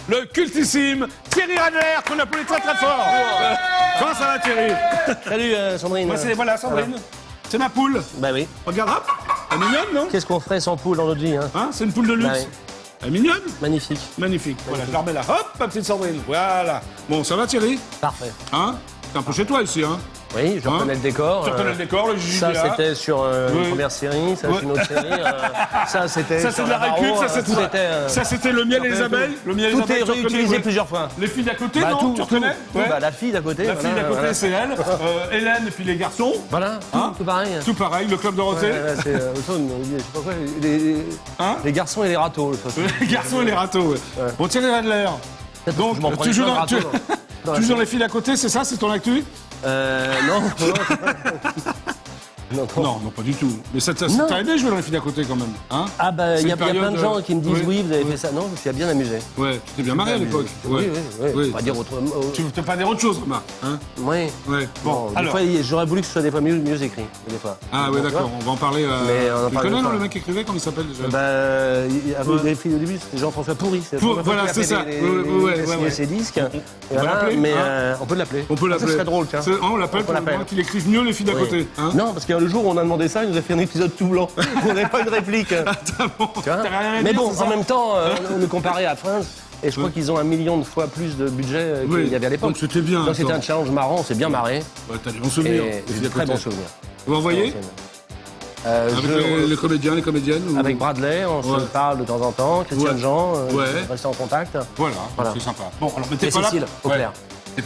le cultissime Thierry Radler, qu'on applaudit très très fort. Comment ça va, Thierry? Salut Sandrine. Moi, voilà, Sandrine. C'est ma poule. Bah oui. Regarde, hop. Elle est mignonne, non? Qu'est-ce qu'on ferait sans poule dans notre vie, hein? Hein, c'est une poule de luxe. Bah oui. Elle est mignonne? Magnifique. Magnifique. Voilà, je la remets là. Hop, ma petite Sandrine. Voilà. Bon, ça va, Thierry? Parfait. Hein? T'es un peu chez toi ici, hein? Oui, je reconnais le décor. Tu reconnais le décor, le JJBA. Ça, c'était sur une première série, ça, c'est une autre série. Ça, c'était. Ça, c'est de la récup, ça, c'était le miel et les abeilles. Le miel et les Tout est abeilles, tu reconnais, réutilisé ouais. plusieurs fois. Les filles d'à côté, Bah, non? tout, Tu reconnais? tout. Ouais. Bah, la fille d'à côté. La fille d'à côté, voilà. c'est elle. Hélène et puis les garçons. Voilà, Hein? tout pareil. Tout pareil, le club Dorothée. Ouais, là, c'est, je sais pas quoi, Hein? les garçons et les râteaux. Les garçons et les râteaux. Ouais. Bon, Thierry Radler. Donc, je m'en prenais toujours plein de râteaux, toujours les filles d'à côté, c'est ça? C'est ton actu? Non. Non. Non, pas du tout. Mais ça t'a aidé de jouer dans les filles d'à côté quand même, hein? Ah bah, il y a plein période, de gens qui me disent oui, vous avez oui. fait ça. Non, je me suis bien amusé. Ouais, tu t'es bien marré à l'époque. Oui. On va dire autrement. Tu veux pas dire autre chose, Marc, hein? Oui. Ouais. Bon, Des alors. fois, j'aurais voulu que ce soit des fois mieux écrit. Des fois. Ah ouais, d'accord, on va en parler. Mais on en tu parle connais, pas. non, le mec qui écrivait, comment il s'appelle déjà? Avec les filles au début, c'était Jean-François Pourri. Voilà, c'est ça. Ouais. Ses disques. On va l'appeler, Mais hein? on peut l'appeler. On peut l'appeler. Ça serait drôle, tiens. On l'appelle pour qu'il écrive mieux les filles d'à côté. Hein? Non, parce que le jour où on a demandé ça, il nous a fait un épisode tout blanc. On n'avait pas une réplique. Tu vois. Mais bon, en même temps, on nous comparait à Friends. Et je crois qu'ils ont 1 million de fois plus de budget qu'il y avait à l'époque. Donc c'était bien. Donc c'était un challenge marrant, on s'est bien marré. Ouais, t'as des bons souvenirs. Et j'ai de très bons souvenirs. Vous envoyez? Avec les comédiens, les comédiennes ou... Avec Bradley, on se parle de temps en temps. Christiane Jean, rester en contact. Voilà. C'est sympa. Bon, alors, mais t'es Et pas là. Cécile, au clair.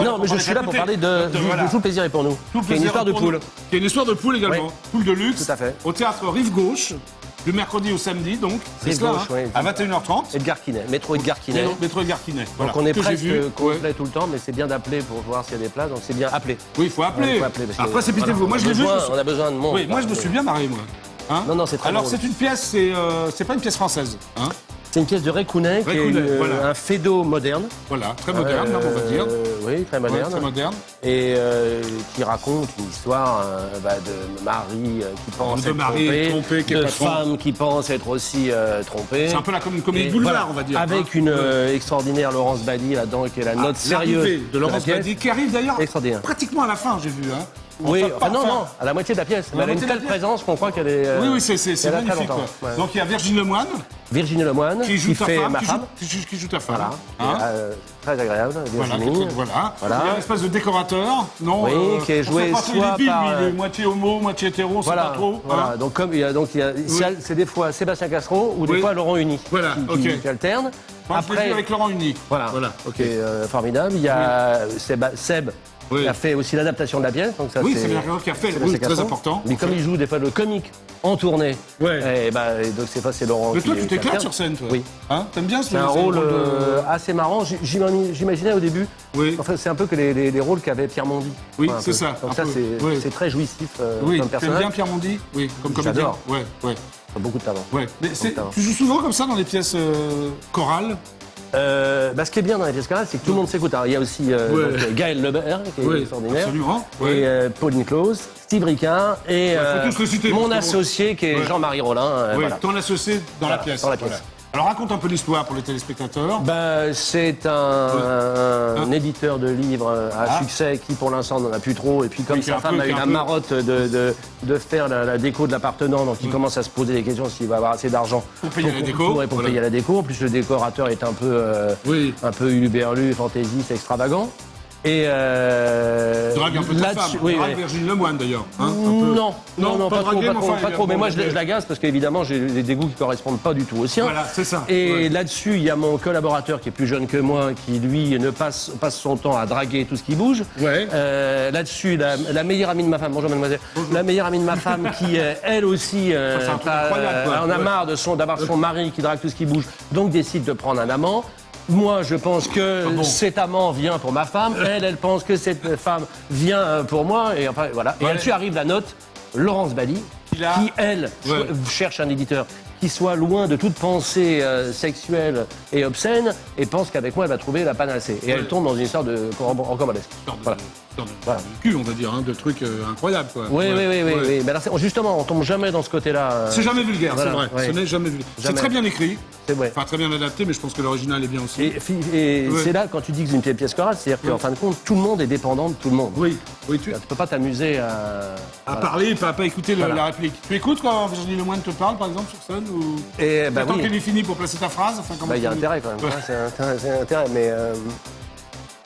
Non, mais je suis là pour parler de Tout le plaisir est pour nous. Qui est une histoire de poule. Qui est une histoire de poule également. Poule de luxe. Tout à fait. Au théâtre Rive Gauche, du mercredi au samedi, donc. C'est cela, à 21h30. Edgar Quinet, métro Edgar Quinet. Métro Edgar Quinet. Donc on est presque complet tout le temps, mais c'est bien d'appeler pour voir s'il y a des places. Donc c'est bien appeler. Oui, il faut appeler. Après, c'est pitez-vous. Moi, je l'ai vu. On a besoin de monde. Oui, moi, je me suis bien marré, moi. Non, c'est très Alors, drôle. c'est une pièce, c'est pas une pièce française. C'est une pièce de Ray Kounet, qui est un fédo moderne. Voilà, très moderne, on va dire. Oui, très moderne. Très moderne. Et qui raconte une histoire de mari qui pense être trompé, de femme qui pense être aussi trompée. C'est un peu comme une comédie de boulevard, on va dire. Avec une extraordinaire Laurence Badi là-dedans, qui est la note sérieuse de Laurence Badi, qui arrive d'ailleurs pratiquement à la fin, j'ai vu. Oui, non, à la moitié de la pièce. Elle a une telle présence qu'on croit qu'elle est. Oui, c'est magnifique. Donc il y a Virginie Lemoine. Virginie Lemoine, qui fait ma femme. Qui joue ta femme. Voilà. Très agréable, Virginie. Voilà. Il y a une espèce de décorateur, non? Oui, qui est joué soit par... Il est moitié homo, moitié hétéro, on sait pas trop. Voilà, donc c'est des fois Sébastien Castro ou des fois Laurent Uni qui alterne. Moi, je l'ai vu avec Laurent Uni. Voilà, ok, formidable. Il y a Seb. Il a fait aussi l'adaptation de la pièce. Donc ça, c'est bien qui a fait, très important. Mais comme il joue des fois le comique en tournée, et donc c'est Laurent. Mais toi, tu t'éclates sur scène, toi. Oui. T'aimes bien c'est un rôle assez marrant. J'imaginais au début. Oui. Enfin, c'est un peu que les rôles qu'avait Pierre Mondy. Oui, c'est ça. Donc ça, c'est très jouissif comme personnage. T'aimes bien Pierre Mondy? Oui, comme comédien. J'adore. Ouais. Beaucoup de talent. Ouais. Mais tu joues souvent comme ça dans les pièces chorales? Ce qui est bien dans les pièces chorales, c'est que tout le monde s'écoute. Il y a aussi donc, Gaël Lebert, qui est extraordinaire, et Pauline Claus, Steve Ricard, et mon associé, qui est Jean-Marie Rollin. Ton associé dans la pièce. Alors raconte un peu l'histoire pour les téléspectateurs. C'est un éditeur de livres à succès qui pour l'instant n'en a plus trop. Et puis comme sa femme a eu la marotte de faire la déco de l'appartement, donc il commence à se poser des questions s'il va avoir assez d'argent pour payer la déco. Pour payer la déco. En plus le décorateur est un peu uluberlu, fantaisiste, extravagant. Et drague un peu ta femme, drague Virginie Lemoine d'ailleurs. Non, pas trop. Mais moi je l'agace parce qu'évidemment j'ai des goûts qui correspondent pas du tout aux siens. Voilà, c'est ça. Et là-dessus, il y a mon collaborateur qui est plus jeune que moi, qui lui passe son temps à draguer tout ce qui bouge. Là-dessus, la meilleure amie de ma femme, bonjour mademoiselle, la meilleure amie de ma femme qui elle aussi en a marre d'avoir son mari qui drague tout ce qui bouge, donc décide de prendre un amant. Moi, je pense que cet amant vient pour ma femme. Elle pense que cette femme vient pour moi. Et enfin, voilà. Et là-dessus arrive la note Laurence Badi, qui, elle, cherche un éditeur qui soit loin de toute pensée sexuelle et obscène et pense qu'avec moi elle va trouver la panacée. Et elle tombe dans une sorte de rocambolesque. Voilà. Voilà. Cul, on va dire, hein, de trucs incroyables, quoi. Oui. Mais alors, justement, on tombe jamais dans ce côté-là. C'est jamais vulgaire, voilà, c'est vrai. ouais. Ce n'est jamais vulgaire. C'est Jamais. très bien écrit. C'est vrai. Enfin, très bien adapté, mais je pense que l'original est bien aussi. Et c'est là, quand tu dis que c'est une pièce chorale, c'est-à-dire qu'en fin de compte, tout le monde est dépendant de tout le monde. Oui, tu Tu peux pas t'amuser à... à parler et pas écouter la réplique. Tu écoutes quand Virginie Lemoine te parle, par exemple, sur scène ou... Et bah Attends oui. qu'elle ait fini pour placer ta phrase. Enfin, comment Il y a tu- intérêt quand même. Ouais. C'est un intérêt, mais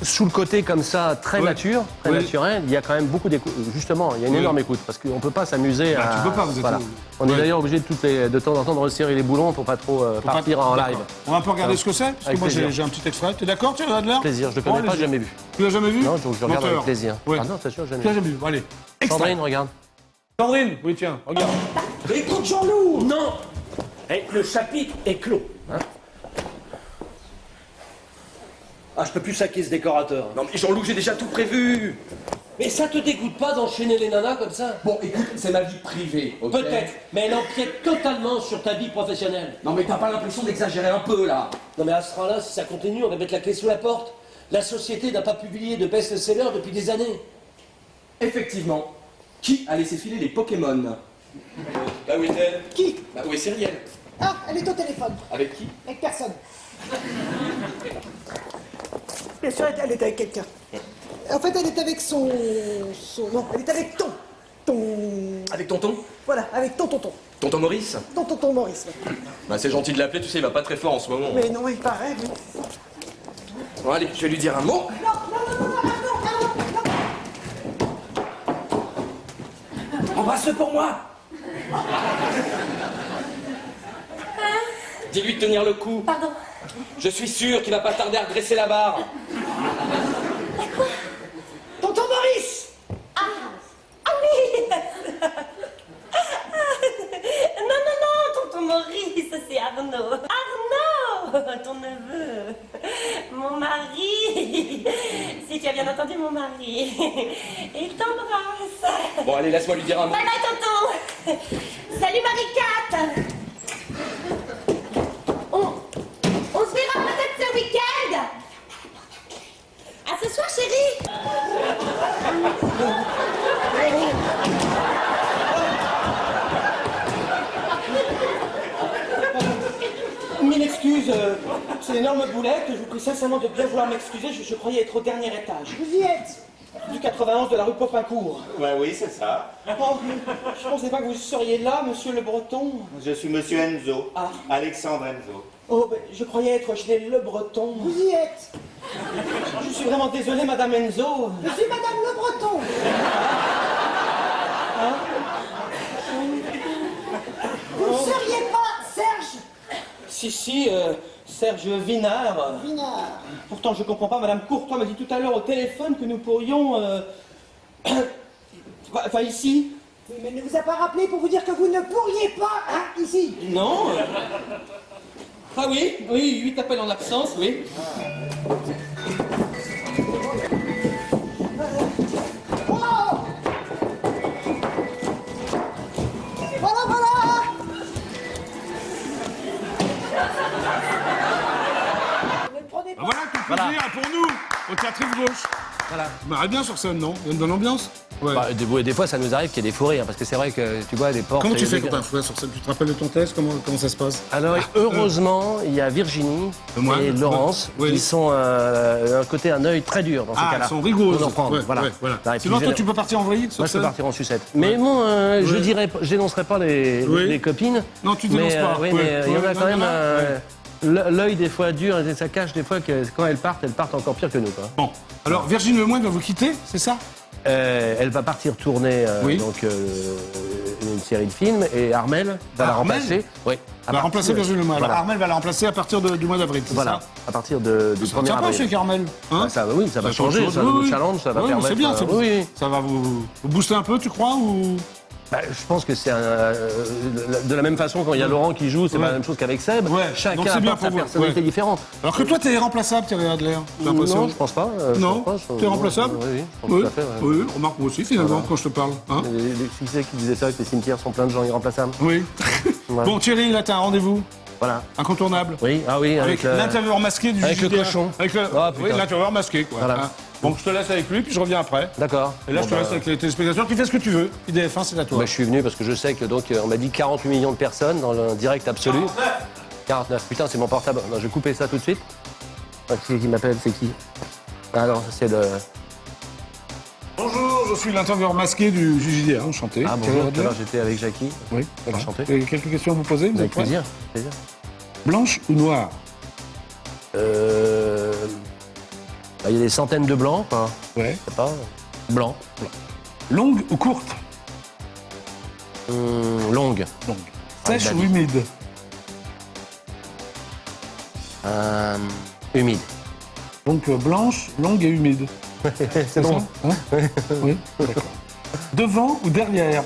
sous le côté comme ça, très mature, très naturel, il y a quand même beaucoup d'écoute. Justement, il y a une énorme écoute, parce qu'on peut pas s'amuser à... tu peux pas, vous êtes voilà. où On est d'ailleurs obligé de temps en temps de resserrer les boulons pour pas trop partir en D'accord. live. On va un peu regarder ce que c'est, parce que Avec moi plaisir. j'ai un petit extrait. T'es d'accord, Thierry Adler? Plaisir, je le connais pas, allez-y. jamais vu. Tu l'as jamais vu? Non, donc je regarde avec Menteur. plaisir. Ouais. Ah non, c'est sûr, jamais Tu l'as vu. jamais vu. Bon, allez. Extrait. Sandrine, regarde. Sandrine, oui, tiens, regarde. Écoute Jean-Loup. Non. Le chapitre est clos. Ah, je peux plus saquer ce décorateur. Non mais Jean-Loup, j'ai déjà tout prévu. Mais ça te dégoûte pas d'enchaîner les nanas comme ça? Bon, écoute, c'est ma vie privée, ok? Peut-être, mais elle empiète totalement sur ta vie professionnelle. Non mais t'as pas l'impression d'exagérer un peu, là? Non mais à ce train-là, si ça continue, on va mettre la clé sous la porte. La société n'a pas publié de best-seller depuis des années. Effectivement. Qui a laissé filer les Pokémon? Bah où est-elle? Qui? Bah où est Cyrielle? Ah, elle est au téléphone, Avec qui? avec personne. Bien sûr, elle est avec quelqu'un. En fait, elle est avec son... Non, elle est avec Avec tonton? Voilà, avec tonton. Tonton Maurice? Tonton Maurice. Ouais. Bah c'est gentil de l'appeler, tu sais, il va pas très fort en ce moment. Mais non, il paraît, oui. Bon allez, je vais lui dire un mot. Embrasse-le pour moi. Dis-lui de tenir le coup. Pardon. Je suis sûr qu'il va pas tarder à redresser la barre. Tonton Maurice! Ah oui. Non, tonton Maurice, c'est Arnaud. Arnaud, ton neveu. Mon mari. Si tu as bien entendu, mon mari. Il t'embrasse. Bon allez, laisse-moi lui dire un mot. Bye bye, tonton. Salut, Marie-Cat. On se verra peut-être ce week-end. À ce soir, chérie. Mille excuses, c'est une énorme boulette. Je vous prie sincèrement de bien vouloir m'excuser. Je croyais être au dernier étage. Vous y êtes? Du 91 de la rue Popincourt. Ouais, oui, c'est ça. Oh, je pensais pas que vous seriez là, monsieur Le Breton. Je suis monsieur Enzo. Ah. Alexandre Enzo. Oh, ben, je croyais être chez Le Breton. Vous y êtes? Je suis vraiment désolé, madame Enzo. Je suis Madame Le Breton. Vous ne seriez pas Serge Si, Serge Vinard. Pinard? Pourtant, je comprends pas, madame Courtois m'a dit tout à l'heure au téléphone que nous pourrions... Enfin, ici. Oui, mais elle ne vous a pas rappelé pour vous dire que vous ne pourriez pas, hein, ici. Non Ah oui, 8 appels en absence, oui. Oh! Voilà! Ne le prenez pas. Voilà, tout plaisir pour nous, au Théâtre Rive Gauche. Voilà. On m'arrête bien sur scène, non? Il y a une bonne ambiance? Ouais. Bah, des fois, ça nous arrive qu'il y ait des fous rires, parce que c'est vrai que, tu vois, les portes... Comment tu et fais les- quand t'as un fouet sur scène? Tu te rappelles de ton texte? Comment ça se passe? Alors, heureusement, il y a Virginie Moi, et Laurence oui. qui sont un œil très dur dans ces Ah, cas-là. elles sont rigoureuses. Pour nous reprendre, Ouais, voilà. ouais, voilà. Non, et puis, Sinon, toi, général- tu peux partir en vrille sur Moi, je peux scène? partir en sucette. Mais bon, je dénoncerai pas les copines. Non, tu dénonces mais, pas. Oui, Ouais, mais il y en ouais, a non, quand il y en même a, l'œil des fois dur, et ça cache des fois que quand elles partent encore pire que nous, quoi. Bon. Alors, Virginie Lemoine va vous quitter, c'est ça? Elle va partir tourner Oui. une série de films et Armel va la Armel remplacer. Oui. Elle va remplacer Virginie Lemoine. Alors, Voilà. Armel va la remplacer à partir du mois d'avril, c'est Voilà. ça? À partir du C'est 1er sympa avril. chez Carmel. Hein? Ah, ça va Ça changer, change, ça oui, nous oui. challenge, ça va Ouais, mais permettre... c'est bien, oui. ça va vous booster un peu, tu crois, ou... Bah, je pense que c'est de la même façon quand il y a Laurent qui joue, c'est Ouais. pas la même chose qu'avec Seb. Ouais, Chacun donc c'est bien apporte sa pour vous. personnalité Ouais. différente. Alors que toi, t'es irremplaçable, Thierry Adler, j'ai l'impression. Non, je pense pas. je Non, pense pas, t'es remplaçable? Oui, je pense Oui, tout à fait. Ouais. oui, remarque moi aussi, finalement, quand je te parle. Hein? Qui c'est qui disait ça, que les cimetières sont pleins de gens irremplaçables? Oui. Voilà. Bon, Thierry, là, t'as un rendez-vous Voilà. incontournable. Oui, ah oui, Avec avec, l'intervieweur masqué du avec le JDA. cochon. Avec le... Ah, putain. oui, l'intervieweur masqué, quoi. Voilà. Hein. Bon, je te laisse avec lui, puis je reviens après. D'accord. Et là, Bon, je te laisse avec les téléspectateurs. Tu fais ce que tu veux. IDF1, c'est à toi. Bah, je suis venu parce que je sais que donc on m'a dit 48 millions de personnes dans le direct absolu. 49. Putain, c'est mon portable. Non, je vais couper ça tout de suite. Ah, qui m'appelle, c'est qui? Ah non, c'est le... Bonjour, je suis l'intervieweur masqué du JDA. Enchanté. Ah Thierry bonjour, tout à Rodelet. l'heure j'étais avec Jackie. Oui, Enchanté. Et quelques questions à vous poser, vous Avec êtes prêts plaisir. Blanche ou noire? Bah, il y a des centaines de blancs, quoi. Ouais. Je sais pas. Blanc. Longue ou courte? Longue. Longue. Sèche bah, ou humide? Humide. Donc blanche, longue et humide. C'est bon. Ça hein Oui, d'accord. Devant ou derrière?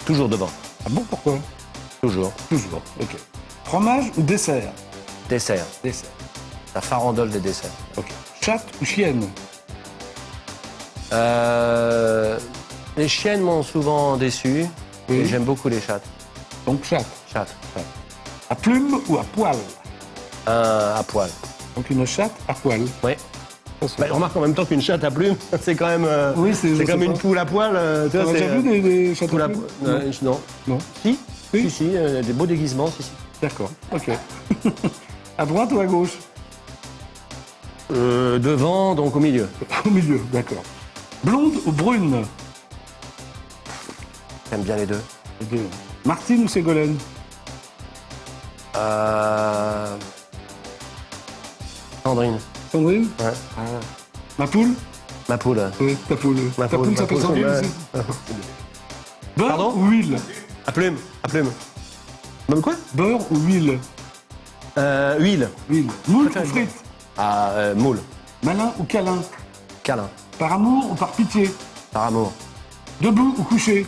Toujours devant. Ah bon, pourquoi? Toujours. Toujours, ok. Fromage ou dessert? Dessert. Dessert. La farandole des desserts. Ok. Chatte ou chienne? Les chiennes m'ont souvent déçu. Oui. Et j'aime beaucoup les chattes. Donc chatte. Chatte. À plume ou à poil? À poil. Donc une chatte à poil. Oui. Ça, c'est- Bah, remarque en même temps qu'une chatte à plumes, c'est quand même. Oui, c'est- je c'est comme sais une pas. poule à poil. Tu T'as vois, déjà c'est, vu des chattes poule à à plume? poil. Non. Non. Si. Oui. Si, des beaux déguisements, si. D'accord, ok. À droite ou à gauche? Devant, donc au milieu. Au milieu, d'accord. Blonde ou brune? J'aime bien les deux. Les deux. Martine ou Ségolène? Sandrine. Sandrine? Ouais. Ma poule? Ma poule. Oui, ta poule. Ma Ta poule, poule ma s'appelle poule, Sandrine ouais. aussi? Beurre Pardon ou huile? À plume. À plume. Même quoi? Beurre ou huile? Huile. Huile. Moule Préfère ou frites? Moule. Malin ou câlin? Câlin. Par amour ou par pitié? Par amour. Debout ou couché?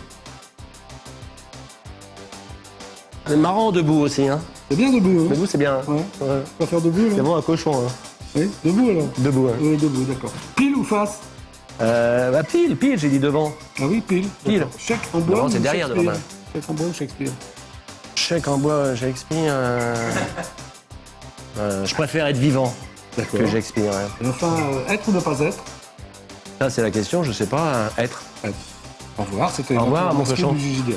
C'est marrant debout aussi, hein. C'est bien debout, hein? Debout, c'est bien. Hein. Ouais. Ouais. On va faire debout, C'est là? bon, un cochon. Hein. Oui, debout, alors? Debout, hein. Oui, debout, d'accord. Pile ou face? Bah, pile, j'ai dit devant. Ah oui, pile. Pile. D'accord. Chèque en bois Non, ou c'est derrière, Shakespeare? devant. Chèque en bois ou Shakespeare? Chèque en bois, Shakespeare. Je préfère être vivant D'accord. que Shakespeare. Ouais. Et enfin, être ou ne pas être? Ça, c'est la question, je sais pas. Être. Être. Au revoir, c'était Au revoir, mon masqué cochon. du JJDA.